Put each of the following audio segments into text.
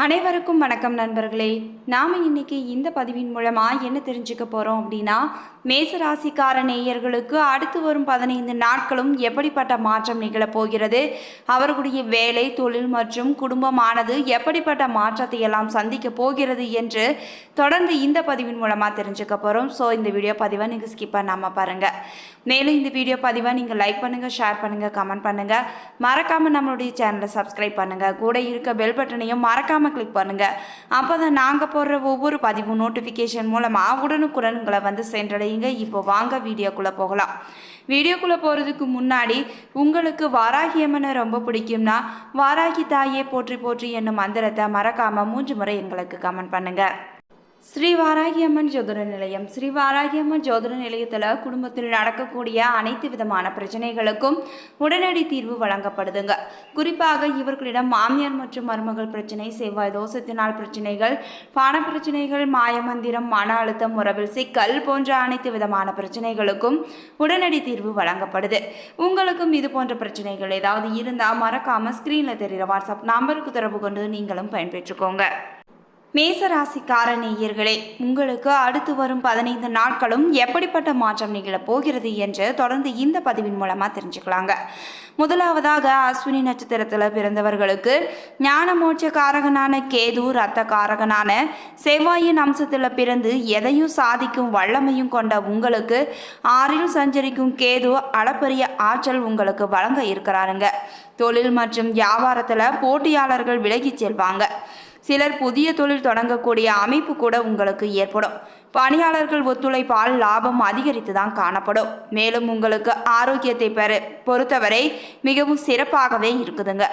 அனைவருக்கும் வணக்கம் நண்பர்களே. நாம் இன்னைக்கு இந்த பதிவின் மூலமாக என்ன தெரிஞ்சுக்க போகிறோம் அப்படின்னா, மேசராசிக்கார நேயர்களுக்கு அடுத்து வரும் 15 நாட்களும் எப்படிப்பட்ட மாற்றம் நிகழப்போகிறது, அவர்களுடைய வேலை, தொழில் மற்றும் குடும்பமானது எப்படிப்பட்ட மாற்றத்தை எல்லாம் சந்திக்க போகிறது என்று தொடர்ந்து இந்த பதிவின் மூலமாக தெரிஞ்சுக்க போகிறோம். ஸோ இந்த வீடியோ பதிவை நீங்கள் ஸ்கிப் பண்ணாமல் பாருங்கள். மேலும் இந்த வீடியோ பதிவை நீங்கள் லைக் பண்ணுங்கள், ஷேர் பண்ணுங்கள், கமெண்ட் பண்ணுங்கள். மறக்காமல் நம்மளுடைய சேனலை சப்ஸ்கிரைப் பண்ணுங்கள். கூட இருக்க பெல் பட்டனையும் மறக்காமல் கிளிக் பண்ணுங்கள். அப்போ தான் நாங்கள் போடுற ஒவ்வொரு பதிவும் நோட்டிஃபிகேஷன் மூலமாக உடனுக்குடன் உங்களை வந்து சென்றடையுங்க. இப்போ வாங்க வீடியோக்குள்ளே போகலாம். வீடியோக்குள்ளே போகிறதுக்கு முன்னாடி உங்களுக்கு வாராகி அம்மனை ரொம்ப பிடிக்கும்னா வாராகி தாயே போற்றி போற்றி என்னும் மந்திரத்தை மறக்காமல் 3 முறை எங்களுக்கு கமெண்ட் பண்ணுங்கள். ஸ்ரீ வாராகி அம்மன் ஜோதிட நிலையம். ஸ்ரீ வாராகி அம்மன் ஜோதிட நிலையத்தில் குடும்பத்தில் நடக்கக்கூடிய அனைத்து விதமான பிரச்சனைகளுக்கும் உடனடி தீர்வு வழங்கப்படுதுங்க. குறிப்பாக இவர்களிடம் மாமியார் மற்றும் மருமகள் பிரச்சனை, செவ்வாய் தோஷத்தினால் பிரச்சனைகள், பண பிரச்சனைகள், மாயமந்திரம், மன அழுத்தம், உறவில் சிக்கல் போன்ற அனைத்து விதமான பிரச்சனைகளுக்கும் உடனடி தீர்வு வழங்கப்படுது. உங்களுக்கும் இது போன்ற பிரச்சனைகள் ஏதாவது இருந்தால் மறக்காமல் ஸ்க்ரீனில் தெரிகிற வாட்ஸ்அப் நம்பருக்கு தொடர்பு கொண்டு நீங்களும் பயன்பெற்றுக்கோங்க. மேசராசிக்கார நேயர்களே, உங்களுக்கு அடுத்து வரும் 15 நாட்களும் எப்படிப்பட்ட மாற்றம் நிகழப் போகிறது என்று தொடர்ந்து இந்த பதிவின் மூலமாக தெரிஞ்சுக்கலாங்க. முதலாவதாக அஸ்வினி நட்சத்திரத்தில் பிறந்தவர்களுக்கு ஞான மோட்ச காரகனான கேது, இரத்த காரகனான செவ்வாயின் அம்சத்தில் பிறந்து எதையும் சாதிக்கும் வல்லமையும் கொண்ட உங்களுக்கு 6இல் சஞ்சரிக்கும் கேது அளப்பரிய ஆற்றல் உங்களுக்கு வழங்க இருக்கிறாருங்க. தொழில் மற்றும் வியாபாரத்தில் போட்டியாளர்கள் விலகிச் செல்வாங்க. சிலர் புதிய தொழில் தொடங்கக்கூடிய அமைப்பு கூட உங்களுக்கு ஏற்படும். பணியாளர்கள் ஒத்துழைப்பால் லாபம் அதிகரித்து தான் காணப்படும். மேலும் உங்களுக்கு ஆரோக்கியத்தை பொறுத்தவரை மிகவும் சிறப்பாகவே இருக்குதுங்க.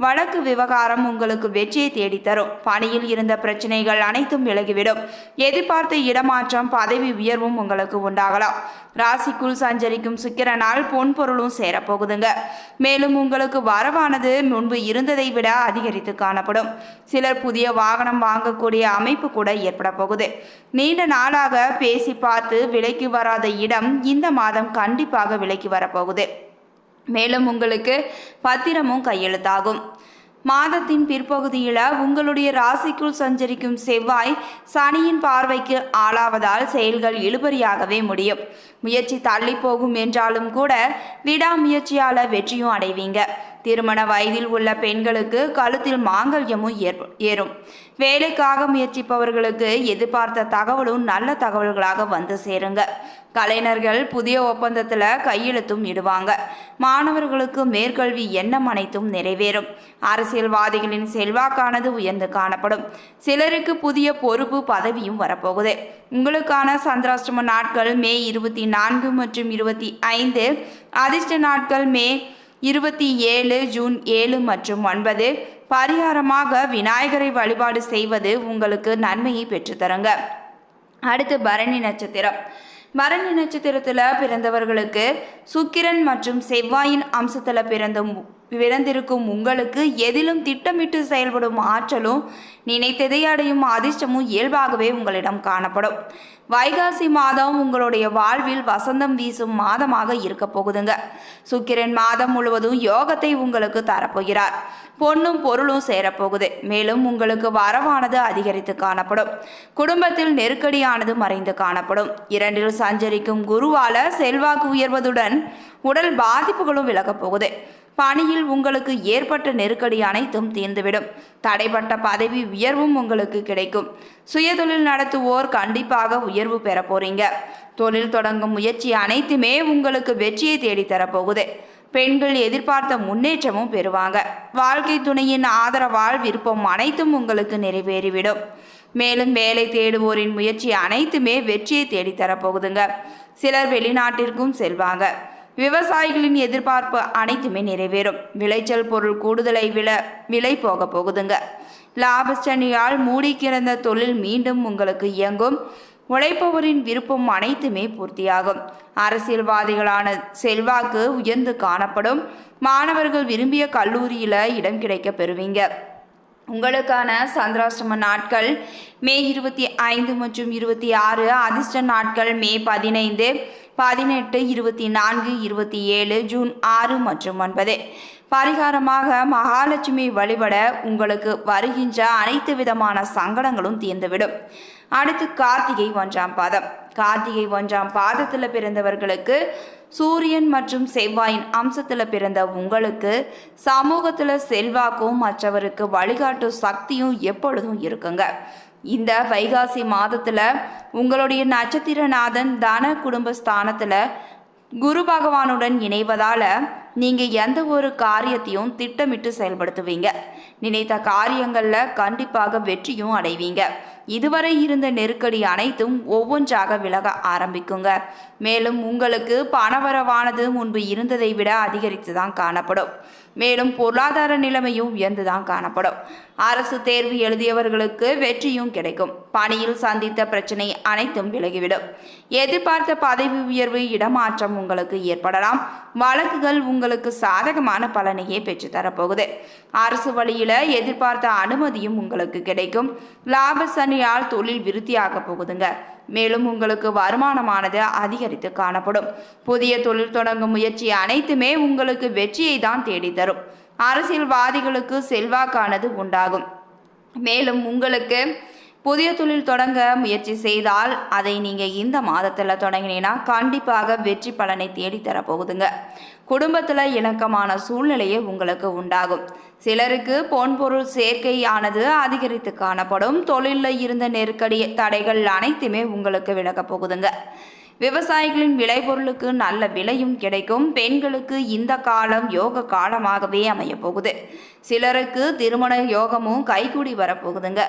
வழக்கு விவகாரம் உங்களுக்கு வெற்றியை தேடித்தரும். பணியில் இருந்த பிரச்சனைகள் அனைத்தும் விலகிவிடும். எதிர்பார்த்த இடமாற்றம், பதவி உயர்வும் உங்களுக்கு உண்டாகலாம். ராசிக்குள் சஞ்சரிக்கும் சுக்கிரனால் பொன் பொருளும் சேரப்போகுதுங்க. மேலும் உங்களுக்கு வரவானது முன்பு இருந்ததை விட அதிகரித்து காணப்படும். சிலர் புதிய வாகனம் வாங்கக்கூடிய அமைப்பு கூட ஏற்பட போகுது. நீண்ட நாளாக பேசி பார்த்து விலைக்கு வராத இடம் இந்த மாதம் கண்டிப்பாக விலைக்கு வரப்போகுது. மேலும் உங்களுக்கு பத்திரமும் கையெழுத்தாகும். மாதத்தின் பிற்பகுதியில் உங்களுடைய ராசிக்குள் சஞ்சரிக்கும் செவ்வாய் சனியின் பார்வைக்கு ஆளாவதால் செயல்கள் இழுபறியாகவே முடியும். முயற்சி தள்ளி போகும் என்றாலும் கூட விடாமுயற்சியால் வெற்றியும் அடைவீங்க. திருமண வயதில் உள்ள பெண்களுக்கு கழுத்தில் மாங்கல்யமும் ஏறும். வேலைக்காக முயற்சிப்பவர்களுக்கு எதிர்பார்த்த தகவலும் நல்ல தகவல்களாக வந்து சேருங்க. கலைஞர்கள் புதிய ஒப்பந்தத்தில் கையெழுத்தும் இடுவாங்க. மாணவர்களுக்கு மேற்கல்வி எண்ணம் அனைத்தும் நிறைவேறும். அரசியல்வாதிகளின் செல்வாக்கானது உயர்ந்து காணப்படும். சிலருக்கு புதிய பொறுப்பு பதவியும் வரப்போகுது. உங்களுக்கான சந்திராஷ்டம நாட்கள் மே 24 மற்றும் 25. அதிர்ஷ்ட நாட்கள் மே 27, ஜூன் 7 மற்றும் 9. பரிகாரமாக விநாயகரை வழிபாடு செய்வது உங்களுக்கு நன்மையை பெற்றுத்தருங்க. அடுத்து பரணி நட்சத்திரம். பரணி நட்சத்திரத்தில் பிறந்தவர்களுக்கு சுக்கிரன் மற்றும் செவ்வாயின் அம்சத்தில் பிறந்திருக்கும் உங்களுக்கு எதிலும் திட்டமிட்டு செயல்படும் ஆற்றலும் நினைத்ததை அடையும் அதிர்ஷ்டமும் இயல்பாகவே உங்களிடம் காணப்படும். வைகாசி மாதம் உங்களுடைய வாழ்வில் வசந்தம் வீசும் மாதமாக இருக்க போகுதுங்க. சுக்கிரன் மாதம் முழுவதும் யோகத்தை உங்களுக்கு தரப்போகிறார். பொன்னும் பொருளும் சேரப்போகுது. மேலும் உங்களுக்கு வரவானது அதிகரித்து காணப்படும். குடும்பத்தில் நெருக்கடியானது மறைந்து காணப்படும். 2இல் சஞ்சரிக்கும் குருவால செல்வாக்கு உயர்வதுடன் உடல் பாதிப்புகளும் விலகப் போகுது. பணியில் உங்களுக்கு ஏற்பட்ட நெருக்கடி அனைத்தும் தீர்ந்துவிடும். தடைப்பட்ட பதவி உயர்வும் உங்களுக்கு கிடைக்கும். சுயதொழில் நடத்துவோர் கண்டிப்பாக உயர்வு பெற போறீங்க. தொழில் தொடங்கும் முயற்சி அனைத்துமே உங்களுக்கு வெற்றியை தேடித்தரப்போகுது. பெண்கள் எதிர்பார்த்த முன்னேற்றமும் பெறுவாங்க. வாழ்க்கை துணையின் ஆதரவால் விருப்பம் அனைத்தும் உங்களுக்கு நிறைவேறிவிடும். மேலும் வேலை தேடுவோரின் முயற்சி அனைத்துமே வெற்றியை தேடித்தரப்போகுதுங்க. சிலர் வெளிநாட்டிற்கும் செல்வாங்க. விவசாயிகளின் எதிர்பார்ப்பு அனைத்துமே நிறைவேறும். விளைச்சல் பொருள் கூடுதலை விலை போக போகுதுங்க. லாபச்சனியால் மூடி கிடந்த தொழில் மீண்டும் உங்களுக்கு இயங்கும். உழைப்பவரின் விருப்பம் அனைத்துமே பூர்த்தியாகும். அரசியல்வாதிகளான செல்வாக்கு உயர்ந்து காணப்படும். மாணவர்கள் விரும்பிய கல்லூரியில் இடம் கிடைக்க பெறுவீங்க. உங்களுக்கான சந்திராஷ்டம நாட்கள் மே 25 மற்றும் 26. அதிர்ஷ்ட நாட்கள் மே 15, 18, 24, 27, ஜூன் 6 மற்றும் 9. பரிகாரமாக மகாலட்சுமி வழிபட உங்களுக்கு வருகின்ற அனைத்து விதமான சங்கடங்களும் தீர்ந்துவிடும். அடுத்து கார்த்திகை 1ஆம் பாதம். கார்த்திகை 1ஆம் பாதத்தில் பிறந்தவர்களுக்கு சூரியன் மற்றும் செவ்வாயின் அம்சத்தில் பிறந்த உங்களுக்கு சமூகத்தில் செல்வாக்கும் மற்றவருக்கு வழிகாட்டும் சக்தியும் எப்பொழுதும் இருக்குங்க. இந்த வைகாசி மாதத்தில் உங்களுடைய நட்சத்திரநாதன் தன குடும்பஸ்தானத்தில் குரு பகவானுடன் இணைவதால் நீங்கள் எந்த ஒரு காரியத்தையும் திட்டமிட்டு செயல்படுத்துவீங்க. நினைத்த காரியங்களில் கண்டிப்பாக வெற்றியும் அடைவீங்க. இதுவரை இருந்த நெருக்கடி அனைத்தும் ஒவ்வொன்றாக விலக ஆரம்பிக்குங்க. மேலும் உங்களுக்கு பணவரவானது முன்பு இருந்ததை விட அதிகரித்து தான் காணப்படும். மேலும் பொருளாதார நிலைமையும் உயர்ந்து தான் காணப்படும். அரசு தேர்வு எழுதியவர்களுக்கு வெற்றியும் கிடைக்கும். பணியில் சந்தித்த பிரச்சனை அனைத்தும் விலகிவிடும். எதிர்பார்த்த பதவி உயர்வு, இடமாற்றம் உங்களுக்கு ஏற்படலாம். வழக்குகள் உங்களுக்கு சாதகமான பலனையே பெற்றுத்தரப்போகுது. அரசு வழியில் எதிர்பார்த்த அனுமதியும் உங்களுக்கு கிடைக்கும். லாப சனியால் தொழில் விருத்தியாக போகுதுங்க. மேலும் உங்களுக்கு வருமானமானது அதிகரித்து காணப்படும். புதிய தொழில் தொடங்கும் முயற்சி அனைத்துமே உங்களுக்கு வெற்றியை தான் தேடித்தரும். அரசியல்வாதிகளுக்கு செல்வாக்கானது உண்டாகும். மேலும் உங்களுக்கு புதிய தொழில் தொடங்க முயற்சி செய்தால் அதை நீங்கள் இந்த மாதத்தில் தொடங்கினீங்கன்னா கண்டிப்பாக வெற்றி பலனை தேடித்தரப்போகுதுங்க. குடும்பத்தில் இணக்கமான சூழ்நிலையே உங்களுக்கு உண்டாகும். சிலருக்கு பொன்பொருள் சேர்க்கையானது அதிகரித்து காணப்படும். தொழிலில் இருந்த நெருக்கடி தடைகள் அனைத்துமே உங்களுக்கு விலகப் போகுதுங்க. விவசாயிகளின் விளைபொருளுக்கு நல்ல விலையும் கிடைக்கும். பெண்களுக்கு இந்த காலம் யோக காலமாகவே அமைய போகுது. சிலருக்கு திருமண யோகமும் கைகூடி வரப்போகுதுங்க.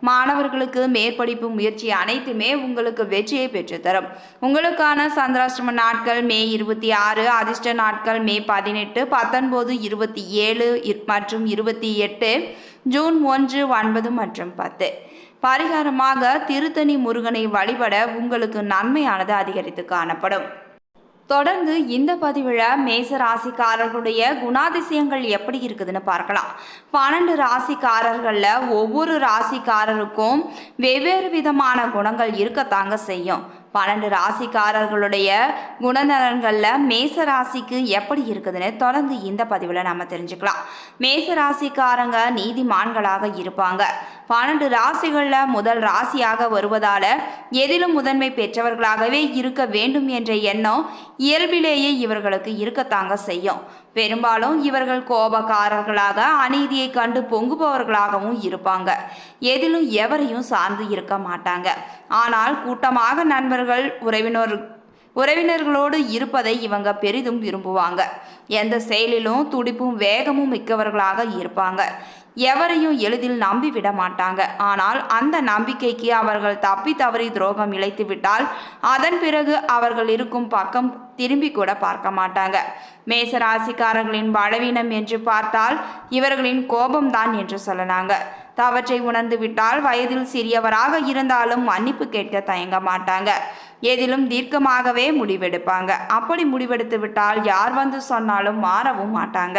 மாணவர்களுக்கு மேற்படிப்பு முயற்சி அனைத்துமே உங்களுக்கு வெற்றியை பெற்றுத்தரும். உங்களுக்கான சந்திராஷ்டம நாட்கள் மே 26, அதிர்ஷ்ட நாட்கள் மே 18, 19, 27 மற்றும் 28, ஜூன் 1, 9 மற்றும் 10. பரிகாரமாக திருத்தணி முருகனை வழிபட உங்களுக்கு நன்மையானது அதிகரித்து காணப்படும். தொடர்ந்து இந்த பதிவில் மேச ராசிக்காரர்களுடைய குணாதிசயங்கள் எப்படி இருக்குதுன்னு பார்க்கலாம். 12 ராசிக்காரர்களில் ஒவ்வொரு ராசிக்காரருக்கும் வெவ்வேறு விதமான குணங்கள் இருக்கத்தாங்க செய்யும். 12 ராசிக்காரர்களுடைய குணநலன்களில் மேச ராசிக்கு எப்படி இருக்குதுன்னு தொடர்ந்து இந்த பதிவில் நம்ம தெரிஞ்சுக்கலாம். மேச ராசிக்காரங்க நீதிமான்களாக இருப்பாங்க. 12 ராசிகளில் முதல் ராசியாக வருவதால் எதிலும் முதன்மை பெற்றவர்களாகவே இருக்க வேண்டும் என்ற எண்ணம் இயல்பிலேயே இவர்களுக்கு இருக்கத்தாங்க செய்யும். பெரும்பாலும் இவர்கள் கோபக்காரர்களாக, அநீதியை கண்டு பொங்குபவர்களாகவும் இருப்பாங்க. எதிலும் எவரையும் சார்ந்து இருக்க மாட்டாங்க. ஆனால் கூட்டமாக நண்பர்கள், உறவினர்களோடு இருப்பதை இவங்க பெரிதும் விரும்புவாங்க. எந்த செயலிலும் துடிப்பும் வேகமும் மிக்கவர்களாக இருப்பாங்க. எவரையும் எளிதில் நம்பி விட மாட்டாங்க. ஆனால் அந்த நம்பிக்கைக்கு அவர்கள் தப்பி தவறி துரோகம் இழைத்து விட்டால் அதன் பிறகு அவர்கள் இருக்கும் பக்கம் திரும்பி கூட பார்க்க மாட்டாங்க. மேசராசிக்காரர்களின் பலவீனம் என்று பார்த்தால் இவர்களின் கோபம்தான் என்று சொல்லலாங்க. தவற்றை உணர்ந்து விட்டால் வயதில் சிறியவராக இருந்தாலும் மன்னிப்பு கேட்க தயங்க மாட்டாங்க. எதிலும் தீர்க்கமாகவே முடிவெடுப்பாங்க. அப்படி முடிவெடுத்து விட்டால் யார் வந்து சொன்னாலும் மாறவும் மாட்டாங்க.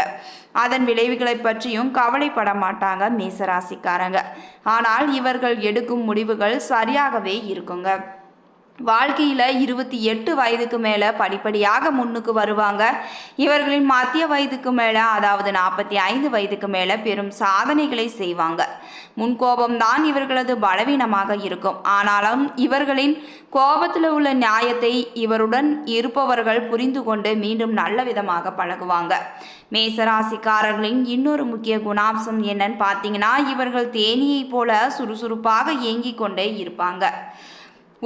அதன் விளைவுகளை பற்றியும் கவலைப்பட மாட்டாங்க மேசராசிக்காரங்க. ஆனால் இவர்கள் எடுக்கும் முடிவுகள் சரியாகவே இருக்குங்க. வாழ்க்கையில் 28 வயதுக்கு மேலே படிப்படியாக முன்னுக்கு வருவாங்க. இவர்களின் மத்திய வயதுக்கு மேலே, அதாவது 45 வயதுக்கு மேலே பெரும் சாதனைகளை செய்வாங்க. முன்கோபம்தான் இவர்களது பலவீனமாக இருக்கும். ஆனாலும் இவர்களின் கோபத்தில் உள்ள நியாயத்தை இவருடன் இருப்பவர்கள் புரிந்து கொண்டு மீண்டும் நல்ல விதமாக பழகுவாங்க. மேசராசிக்காரர்களின் இன்னொரு முக்கிய குணாம்சம் என்னன்னு பார்த்தீங்கன்னா, இவர்கள் தேனீயை போல சுறுசுறுப்பாக இயங்கிக் கொண்டே இருப்பாங்க.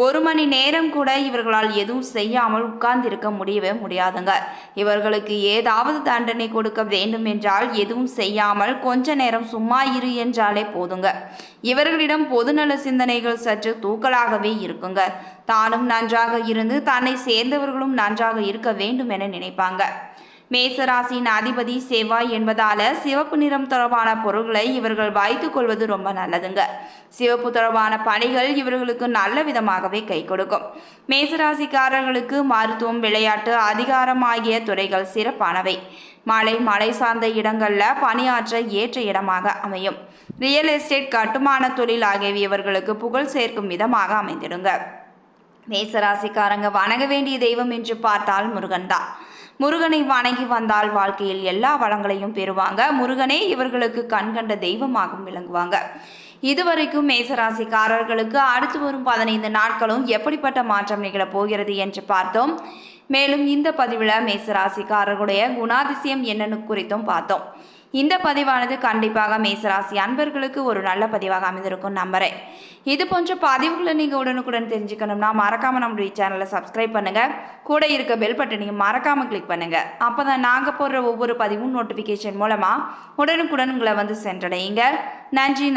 1 மணி நேரம் கூட இவர்களால் எதுவும் செய்யாமல் உட்கார்ந்திருக்க முடியவே முடியாதுங்க. இவர்களுக்கு ஏதாவது தண்டனை கொடுக்க வேண்டும் என்றால் எதுவும் செய்யாமல் கொஞ்ச நேரம் சும்மா இரு என்றாலே போதுங்க. இவர்களிடம் பொதுநல சிந்தனைகள் சற்று தூக்கலாகவே இருக்குங்க. தானும் நன்றாக இருந்து தன்னை சேர்ந்தவர்களும் நன்றாக இருக்க வேண்டும் என நினைப்பாங்க. மேசராசியின் அதிபதி செவ்வாய் என்பதால சிவப்பு நிறம் தொடர்பான பொருட்களை இவர்கள் வைத்துக் கொள்வது ரொம்ப நல்லதுங்க. சிவப்பு தொடர்பான பணிகள் இவர்களுக்கு நல்ல விதமாகவே கை கொடுக்கும். மேசராசிக்காரர்களுக்கு மருத்துவம், விளையாட்டு, அதிகாரம் ஆகிய துறைகள் சிறப்பானவை. மலை சார்ந்த இடங்களில் பணியாற்ற ஏற்ற இடமாக அமையும். ரியல் எஸ்டேட், கட்டுமான தொழில் ஆகியவை இவர்களுக்கு புகழ் சேர்க்கும் விதமாக அமைந்திடுங்க. மேசராசிக்காரங்க வணங்க வேண்டிய தெய்வம் என்று பார்த்தால் முருகன் தான். முருகனை வணங்கி வந்தால் வாழ்க்கையில் எல்லா வளங்களையும் பெறுவாங்க. முருகனே இவர்களுக்கு கண்கண்ட தெய்வமாகவும் விளங்குவாங்க. இதுவரைக்கும் மேசராசிக்காரர்களுக்கு அடுத்து வரும் 15 நாட்களும் எப்படிப்பட்ட மாற்றம் நிகழப் போகிறது என்று பார்த்தோம். மேலும் இந்த பதிவில் மேசராசிக்காரர்களுடைய குணாதிசயம் என்னன்னு குறித்தும் பார்த்தோம். இந்த பதிவானது கண்டிப்பாக மேசராசி அன்பர்களுக்கு ஒரு நல்ல பதிவாக அமைந்திருக்கும் நம்புறேன். இது போன்ற பதிவுகளை நீங்கள் உடனுக்குடன் தெரிஞ்சுக்கணும்னா மறக்காமல் நம்மளுடைய சேனலை சப்ஸ்கிரைப் பண்ணுங்கள். கூட இருக்க பெல் பட்டனையும் மறக்காமல் கிளிக் பண்ணுங்கள். அப்போ தான் நாங்கள் போடுற ஒவ்வொரு பதிவும் நோட்டிஃபிகேஷன் மூலமாக உடனுக்குடன் உங்களை வந்து சென்றடையுங்க. நன்றி.